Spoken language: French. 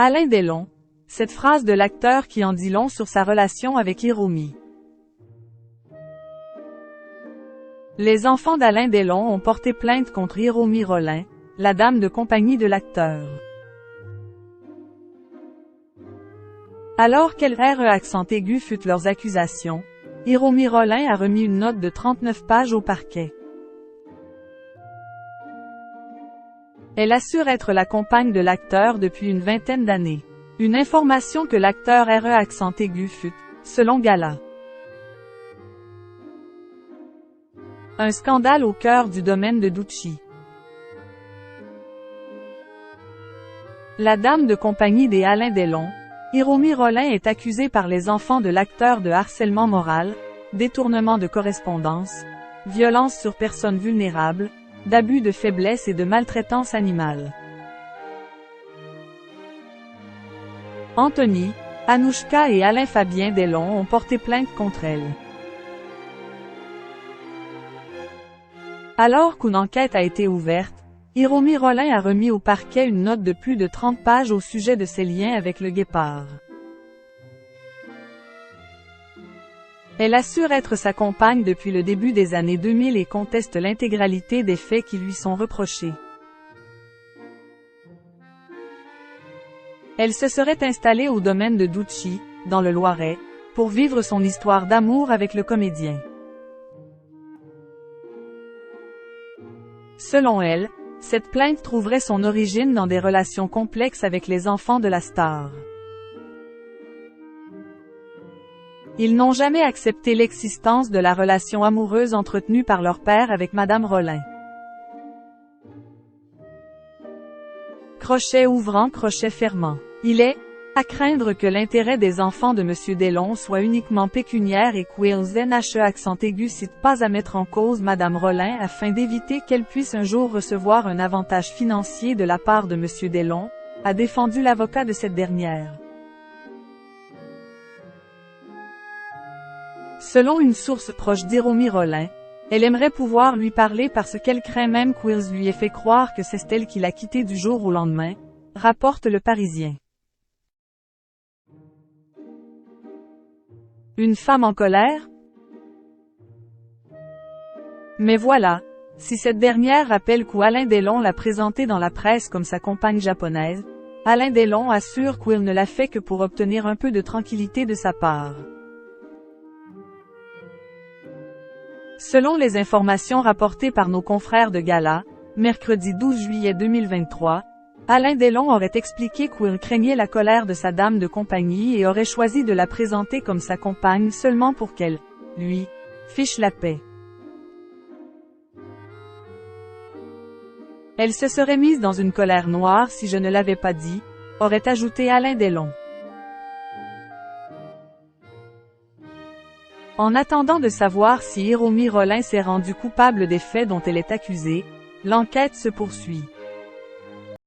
Alain Delon. Cette phrase de l'acteur qui en dit long sur sa relation avec Hiromi. Les enfants d'Alain Delon ont porté plainte contre Hiromi Rollin, la dame de compagnie de l'acteur. Alors quel accent aigu fut leurs accusations, Hiromi Rollin a remis une note de 39 pages au parquet. Elle assure être la compagne de l'acteur depuis une vingtaine d'années. Une information que l'acteur accent aigu fut, selon Gala. Un scandale au cœur du domaine de Ducci. La dame de compagnie des Alain Delon, Hiromi Rollin est accusée par les enfants de l'acteur de harcèlement moral, détournement de correspondance, violence sur personnes vulnérables, d'abus de faiblesse et de maltraitance animale. Anthony, Anouchka et Alain Fabien Delon ont porté plainte contre elle. Alors qu'une enquête a été ouverte, Hiromi Rollin a remis au parquet une note de plus de 30 pages au sujet de ses liens avec le guépard. Elle assure être sa compagne depuis le début des années 2000 et conteste l'intégralité des faits qui lui sont reprochés. Elle se serait installée au domaine de Ducci, dans le Loiret, pour vivre son histoire d'amour avec le comédien. Selon elle, cette plainte trouverait son origine dans des relations complexes avec les enfants de la star. Ils n'ont jamais accepté l'existence de la relation amoureuse entretenue par leur père avec Madame Rollin. Crochet ouvrant, crochet fermant. Il est à craindre que l'intérêt des enfants de M. Delon soit uniquement pécuniaire et qu'Wills accent aigu cite pas à mettre en cause Madame Rollin afin d'éviter qu'elle puisse un jour recevoir un avantage financier de la part de M. Delon, a défendu l'avocat de cette dernière. Selon une source proche d'Hiromi Rollin, elle aimerait pouvoir lui parler parce qu'elle craint même qu'Wills lui ait fait croire que c'est elle qui l'a quitté du jour au lendemain, rapporte Le Parisien. Une femme en colère? Mais voilà, si cette dernière rappelle qu'Alain Delon l'a présentée dans la presse comme sa compagne japonaise, Alain Delon assure qu'il ne l'a fait que pour obtenir un peu de tranquillité de sa part. Selon les informations rapportées par nos confrères de Gala, mercredi 12 juillet 2023, Alain Delon aurait expliqué qu'il craignait la colère de sa dame de compagnie et aurait choisi de la présenter comme sa compagne seulement pour qu'elle, lui, fiche la paix. Elle se serait mise dans une colère noire si je ne l'avais pas dit, aurait ajouté Alain Delon. En attendant de savoir si Hiromi Rollin s'est rendue coupable des faits dont elle est accusée, l'enquête se poursuit.